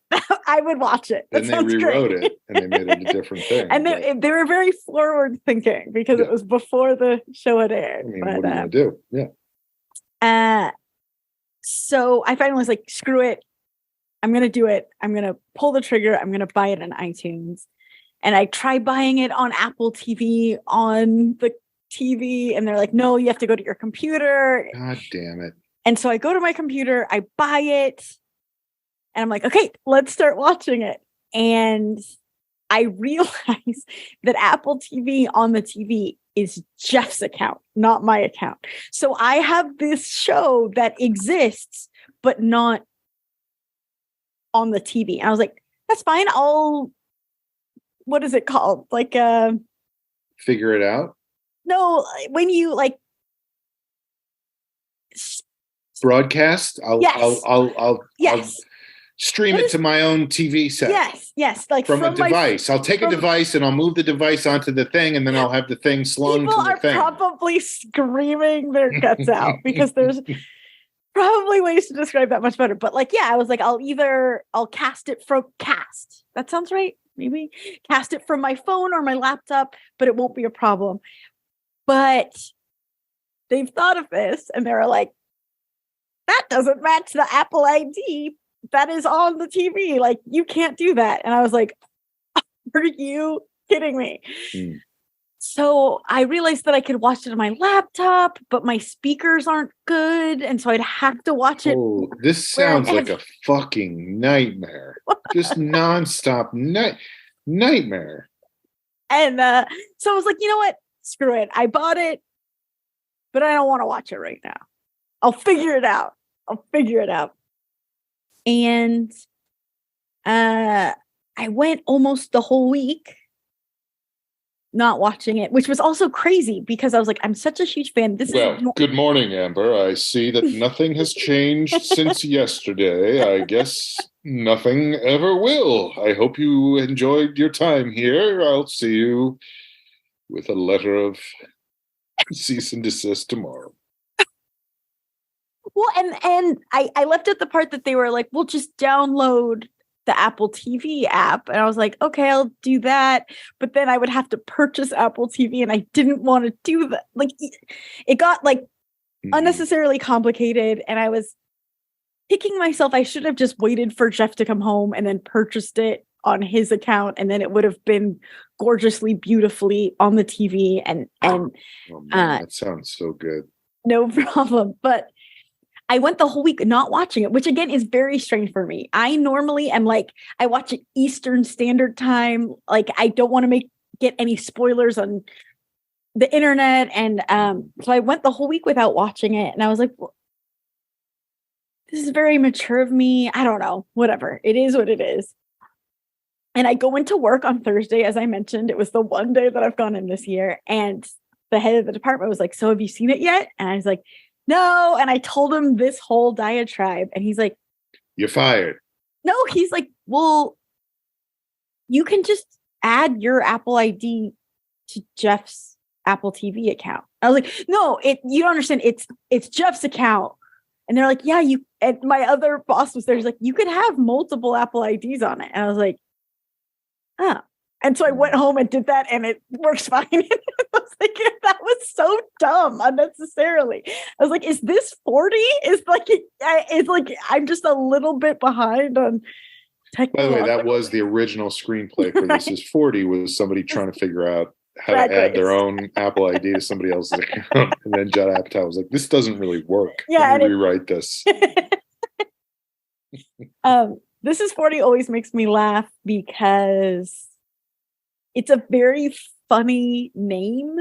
I would watch it. Then they rewrote it and they made it a different thing. And they were very forward thinking because it was before the show had aired. I mean, what are you going to do? Yeah. So I finally was like, screw it. I'm going to do it. I'm going to pull the trigger. I'm going to buy it on iTunes. And I tried buying it on Apple TV on the TV. And they're like, no, you have to go to your computer. God damn it. And so I go to my computer, I buy it. And I'm like, okay, let's start watching it. And I realize that Apple TV on the TV is Jeff's account, not my account. So I have this show that exists, but not on the TV. And I was like, that's fine. What is it called? Like, figure it out? No, when you like broadcast, I'll stream it to my own TV set. Yes. Like from a device. I'll take a device and I'll move the device onto the thing, and then I'll have the thing slung to the thing. People are probably screaming their guts out because there's probably ways to describe that much better. But like, yeah, I was like, I'll cast it from cast. That sounds right. Maybe cast it from my phone or my laptop, but it won't be a problem. But they've thought of this and they're like, that doesn't match the Apple ID that is on the TV. Like, you can't do that. And I was like, are you kidding me? So I realized that I could watch it on my laptop, but my speakers aren't good. And so I'd have to watch it. Oh, this sounds like a fucking nightmare. Just nonstop nightmare. And so I was like, you know what? Screw it. I bought it, but I don't want to watch it right now. I'll figure it out. And I went almost the whole week not watching it, which was also crazy because I was like, I'm such a huge fan. Good morning, Amber. I see that nothing has changed since yesterday. I guess nothing ever will. I hope you enjoyed your time here. I'll see you with a letter of cease and desist tomorrow. Well, and I left out the part that they were like, we'll just download the Apple TV app. And I was like, okay, I'll do that. But then I would have to purchase Apple TV and I didn't want to do that. Like, it got like unnecessarily complicated. And I was kicking myself. I should have just waited for Jeff to come home and then purchased it on his account. And then it would have been gorgeously, beautifully on the TV. And oh man, that sounds so good. No problem. But I went the whole week not watching it, which again is very strange for me. I normally am like, I watch it Eastern Standard Time. Like, I don't want to get any spoilers on the internet. And so I went the whole week without watching it. And I was like, well, this is very mature of me. I don't know. Whatever. It is what it is. And I go into work on Thursday, as I mentioned. It was the one day that I've gone in this year. And the head of the department was like, so have you seen it yet? And I was like, no. And I told him this whole diatribe. And he's like, you're fired. No, he's like, well, you can just add your Apple ID to Jeff's Apple TV account. I was like, no, you don't understand. It's Jeff's account. And they're like, yeah, and my other boss was there. He's like, you could have multiple Apple IDs on it. And I was like, oh. And so I went home and did that, and it works fine. I was like, that was so dumb unnecessarily. I was like, is this 40? It's like I'm just a little bit behind on technology. By the way, that was the original screenplay for This Is 40, was somebody trying to figure out how to add their own Apple ID to somebody else's account. And then Judd Apatow was like, this doesn't really work. Yeah, Let me rewrite this. This Is 40 always makes me laugh because it's a very funny name,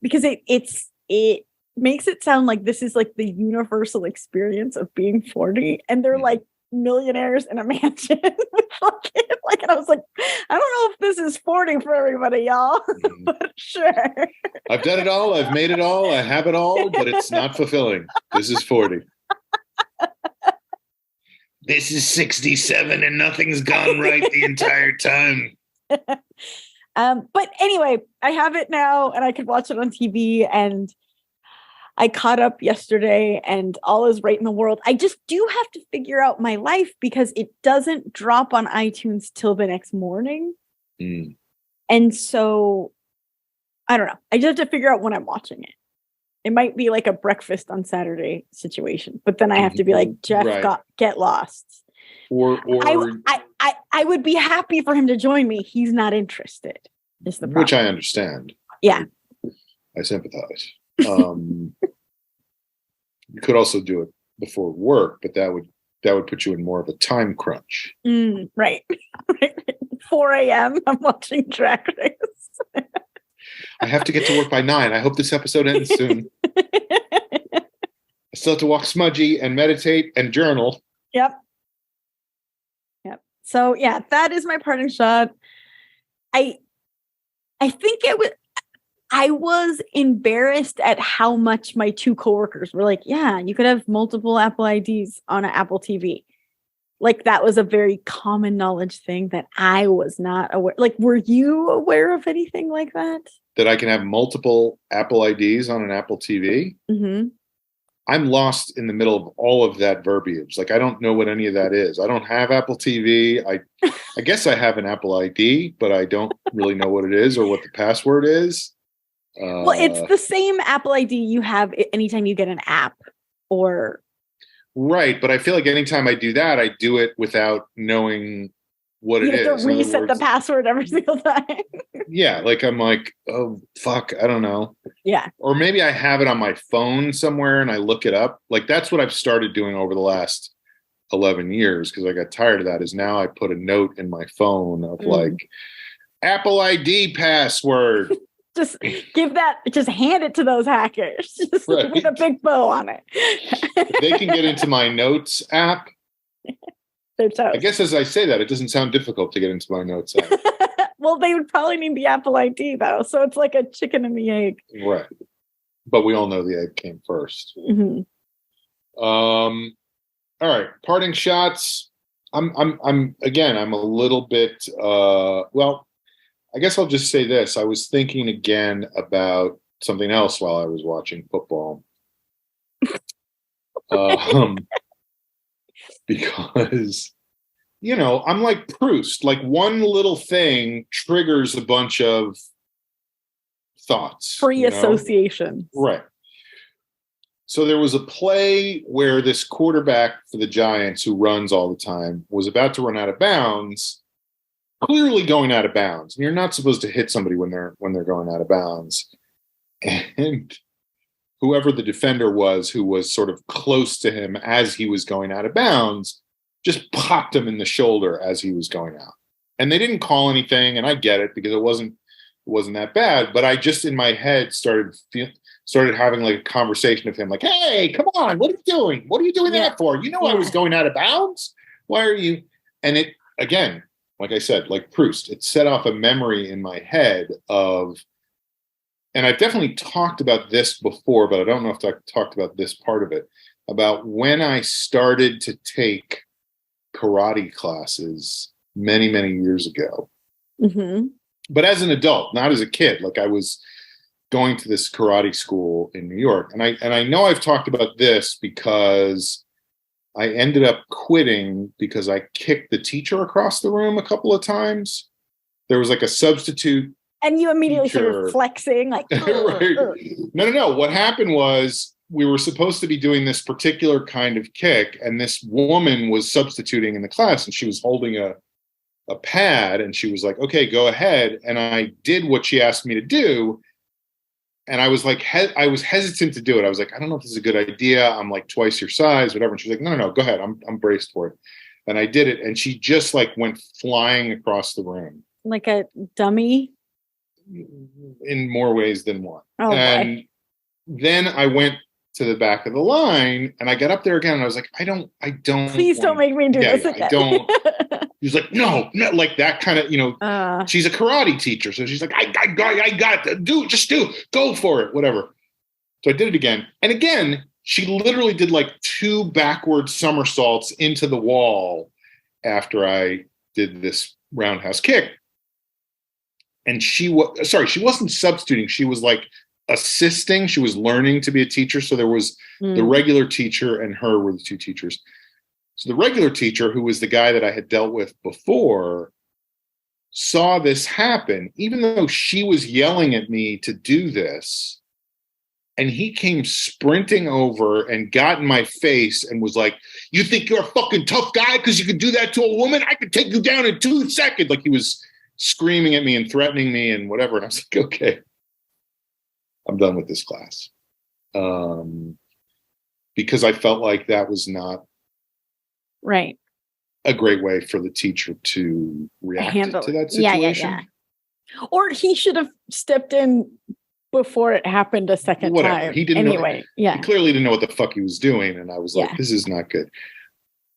because it makes it sound like this is like the universal experience of being 40, and they're like millionaires in a mansion. And I was like, I don't know if this is 40 for everybody, y'all. But sure. I've done it all. I've made it all. I have it all, but it's not fulfilling. This is 40. This is 67 and nothing's gone right the entire time. But anyway, I have it now and I could watch it on TV, and I caught up yesterday and all is right in the world. I just do have to figure out my life because it doesn't drop on iTunes till the next morning. And so I don't know. I just have to figure out when I'm watching it. It might be like a breakfast on Saturday situation, but then I have to be like, Jeff, get lost. Or I would be happy for him to join me. He's not interested. Is the problem. Which I understand. Yeah. I sympathize. You could also do it before work, but that would put you in more of a time crunch. Right. 4 a.m. I'm watching Drag Race. I have to get to work by 9. I hope this episode ends soon. I still have to walk smudgy and meditate and journal. Yep. So yeah, that is my parting shot. I think I was embarrassed at how much my two coworkers were like, yeah, you could have multiple Apple IDs on an Apple TV. Like that was a very common knowledge thing that I was not aware. Like, were you aware of anything like that? That I can have multiple Apple IDs on an Apple TV? Mm-hmm. I'm lost in the middle of all of that verbiage. Like, I don't know what any of that is. I don't have Apple TV. I guess I have an Apple ID, but I don't really know what it is or what the password is. Well, it's the same Apple ID you have anytime you get an app or. Right. But I feel like anytime I do that, I do it without knowing what it is. You have to reset the password every single time. Yeah. Like, I'm like, oh, fuck. I don't know. Yeah. Or maybe I have it on my phone somewhere and I look it up. Like, that's what I've started doing over the last 11 years because I got tired of that, is now I put a note in my phone of like, Apple ID password. Just just hand it to those hackers. Just with a big bow on it. If they can get into my notes app. They're toast. I guess as I say that, it doesn't sound difficult to get into my notes app. Well, they would probably need the Apple ID though. So it's like a chicken and the egg. Right. But we all know the egg came first. Mm-hmm. All right. Parting shots. I'm a little bit, I guess I'll just say this. I was thinking again about something else while I was watching football. Because, I'm like Proust. Like, one little thing triggers a bunch of thoughts. Free association. Right. So there was a play where this quarterback for the Giants, who runs all the time, was about to run out of bounds. Clearly going out of bounds. And you're not supposed to hit somebody when they're going out of bounds. And whoever the defender was, who was sort of close to him as he was going out of bounds, just popped him in the shoulder as he was going out. And they didn't call anything, and I get it because it wasn't that bad, but I just in my head started started having like a conversation with him, like, hey, come on, what are you doing? What are you doing that for? You know, I was going out of bounds. Why are you? And it, again, like I said, like Proust, it set off a memory in my head of, and I've definitely talked about this before, but I don't know if I've talked about this part of it, about when I started to take karate classes many, many years ago. Mm-hmm. But as an adult, not as a kid. Like I was going to this karate school in New York. And I know I've talked about this because I ended up quitting because I kicked the teacher across the room a couple of times. There was like a substitute. And you immediately started flexing, like, right. No. What happened was we were supposed to be doing this particular kind of kick, and this woman was substituting in the class, and she was holding a pad, and she was like, okay, go ahead. And I did what she asked me to do. And I was like, I was hesitant to do it. I was like, I don't know if this is a good idea. I'm like twice your size, whatever. And she was like, no, go ahead. I'm braced for it. And I did it. And she just like went flying across the room. Like a dummy? In more ways than one. Oh, and then I went to the back of the line and I got up there again. And I was like, I don't. Please don't make me do this again. I don't. He was like, no, like that kind of, she's a karate teacher. So she's like, I got it. Go for it, whatever. So I did it again. And again, she literally did like 2 backward somersaults into the wall after I did this roundhouse kick. And she wasn't substituting. She was like assisting. She was learning to be a teacher. So there was the regular teacher and her were the 2 teachers. So the regular teacher, who was the guy that I had dealt with before, saw this happen, even though she was yelling at me to do this. And he came sprinting over and got in my face and was like, you think you're a fucking tough guy because you could do that to a woman? I could take you down in 2 seconds. Like he was screaming at me and threatening me and whatever. And I was like, okay, I'm done with this class. Because I felt like that was not right. a great way for the teacher to react to that situation. Yeah. Or he should have stepped in before it happened a second time. He didn't anyway. He clearly didn't know what the fuck he was doing. And I was like, this is not good.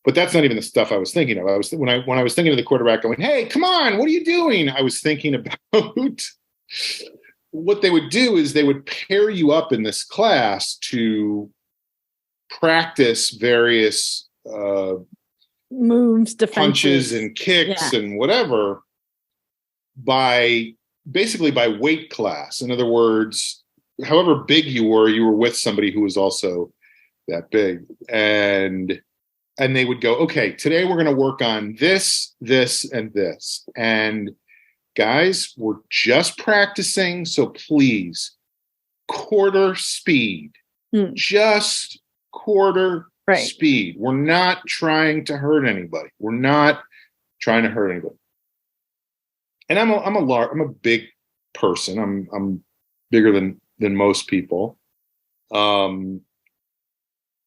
But that's not even the stuff I was thinking of. When I was thinking of the quarterback going, hey, come on, what are you doing? I was thinking about what they would do is they would pair you up in this class to practice various moves, punches and kicks and whatever by weight class. In other words, however big you were with somebody who was also that big. And they would go, okay, today we're going to work on this, this, and this. And guys, we're just practicing. So please, quarter speed, just quarter speed. We're not trying to hurt anybody. And I'm a big person. I'm bigger than most people.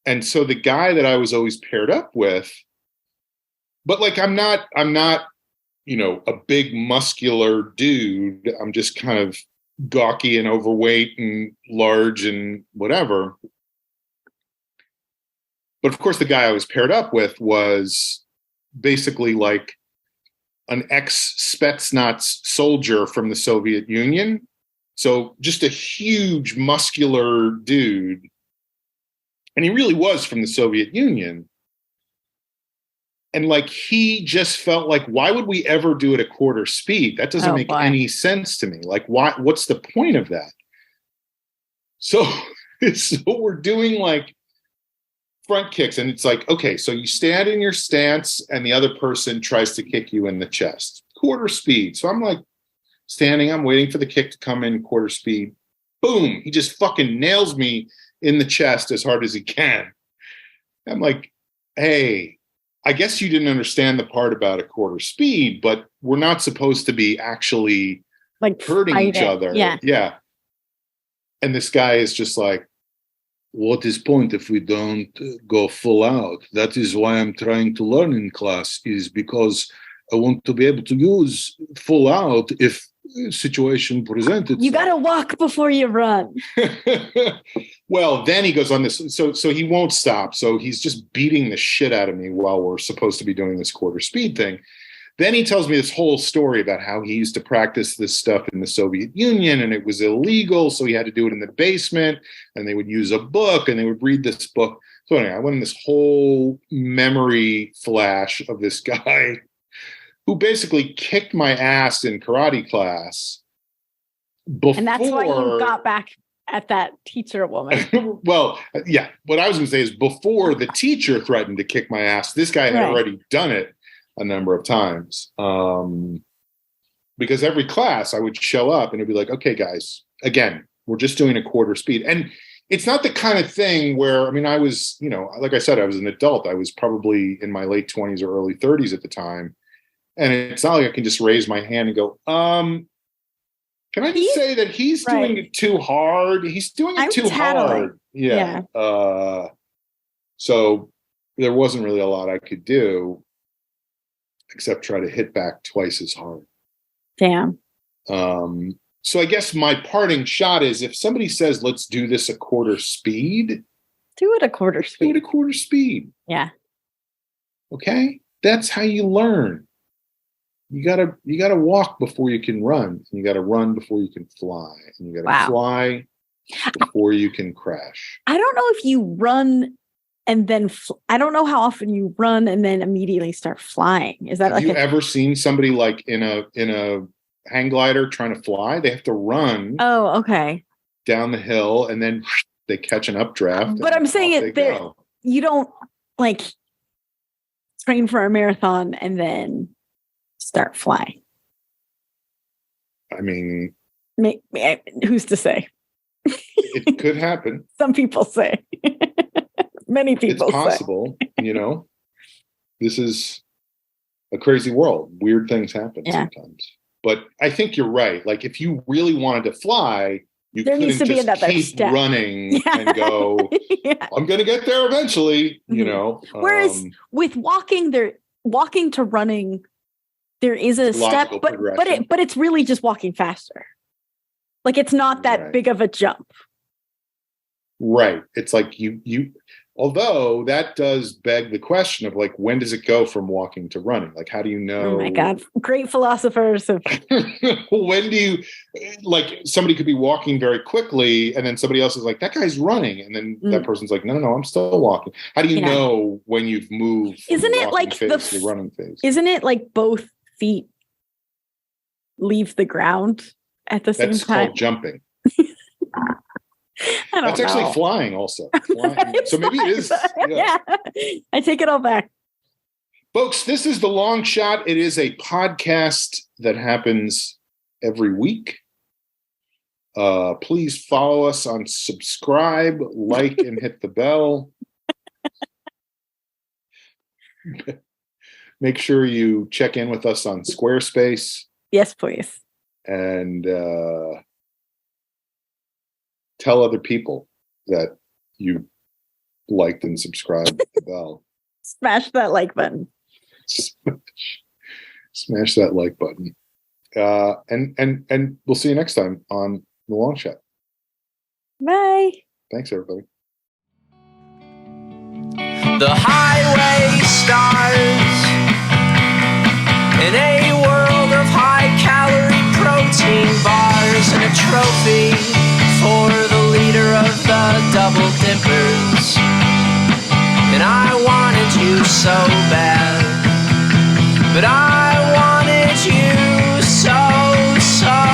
And so the guy that I was always paired up with, but like I'm not, a big muscular dude. I'm just kind of gawky and overweight and large and whatever. But of course, the guy I was paired up with was basically like an ex-Spetsnaz soldier from the Soviet Union. So just a huge muscular dude. And he really was from the Soviet Union. And like, he just felt like, why would we ever do it at quarter speed? That doesn't make any sense to me. Like, what's the point of that? So we're doing like front kicks. And it's like, okay, so you stand in your stance and the other person tries to kick you in the chest. Quarter speed. So I'm like standing, I'm waiting for the kick to come in quarter speed. Boom. He just fucking nails me in the chest as hard as he can. I'm like, hey, I guess you didn't understand the part about a quarter speed, but we're not supposed to be actually like hurting each other. Yeah. And this guy is just like, what is point if we don't go full out? That is why I'm trying to learn in class, is because I want to be able to use full out if situation presented. You got to walk before you run. Well, then he goes on this. So he won't stop. So he's just beating the shit out of me while we're supposed to be doing this quarter speed thing. Then he tells me this whole story about how he used to practice this stuff in the Soviet Union and it was illegal. So he had to do it in the basement and they would use a book and they would read this book. So anyway, I went in this whole memory flash of this guy who basically kicked my ass in karate class before. And that's why you got back at that teacher woman. Well, yeah. What I was going to say is before the teacher threatened to kick my ass, this guy had already done it a number of times. Because every class I would show up and it'd be like, okay, guys, again, we're just doing a quarter speed. And it's not the kind of thing where, I mean, I was, like I said, I was an adult. I was probably in my late 20s or early 30s at the time. And it's not like I can just raise my hand and go, can I just say that he's doing it too hard? He's doing it too hard. Yeah. So there wasn't really a lot I could do except try to hit back twice as hard. Damn. So I guess my parting shot is if somebody says, let's do this a quarter speed. Do it a quarter speed. Do it a quarter speed. Yeah. Okay. That's how you learn. You gotta walk before you can run. And you gotta run before you can fly. And you gotta fly before you can crash. I don't know if you run and then I don't know how often you run and then immediately start flying. Is that Have you ever seen somebody like in a hang glider trying to fly? They have to run. Oh, okay. Down the hill and then they catch an updraft. But I'm saying you don't like train for a marathon and then start flying. I mean, who's to say? It could happen. Some people say. Many people it's possible, This is a crazy world. Weird things happen sometimes. But I think you're right. Like if you really wanted to fly, there needs to be another keep step. Running and go, I'm going to get there eventually, Whereas with walking to running, there is a step, but it's really just walking faster. Like it's not that big of a jump. Right. It's like you although that does beg the question of like, when does it go from walking to running? Like, how do you know? Oh my God. Great philosophers. When do you, like somebody could be walking very quickly and then somebody else is like, that guy's running. And then that person's like, no, I'm still walking. How do you know when you've moved? Isn't it like the running phase? Isn't it like both feet leave the ground at the same time? That's called jumping. That's actually flying also. So maybe it is. Yeah. I take it all back. Folks, this is The Long Shot. It is a podcast that happens every week. Please follow us on subscribe, like, and hit the bell. Make sure you check in with us on Squarespace. Yes, please. And tell other people that you liked and subscribed to the bell. Smash that like button. Smash that like button. And we'll see you next time on The Long Shot. Bye. Thanks, everybody. The highway starts in a world of high-calorie protein bars and a trophy for the leader of the Double Dippers. And I wanted you so bad, but I wanted you so bad.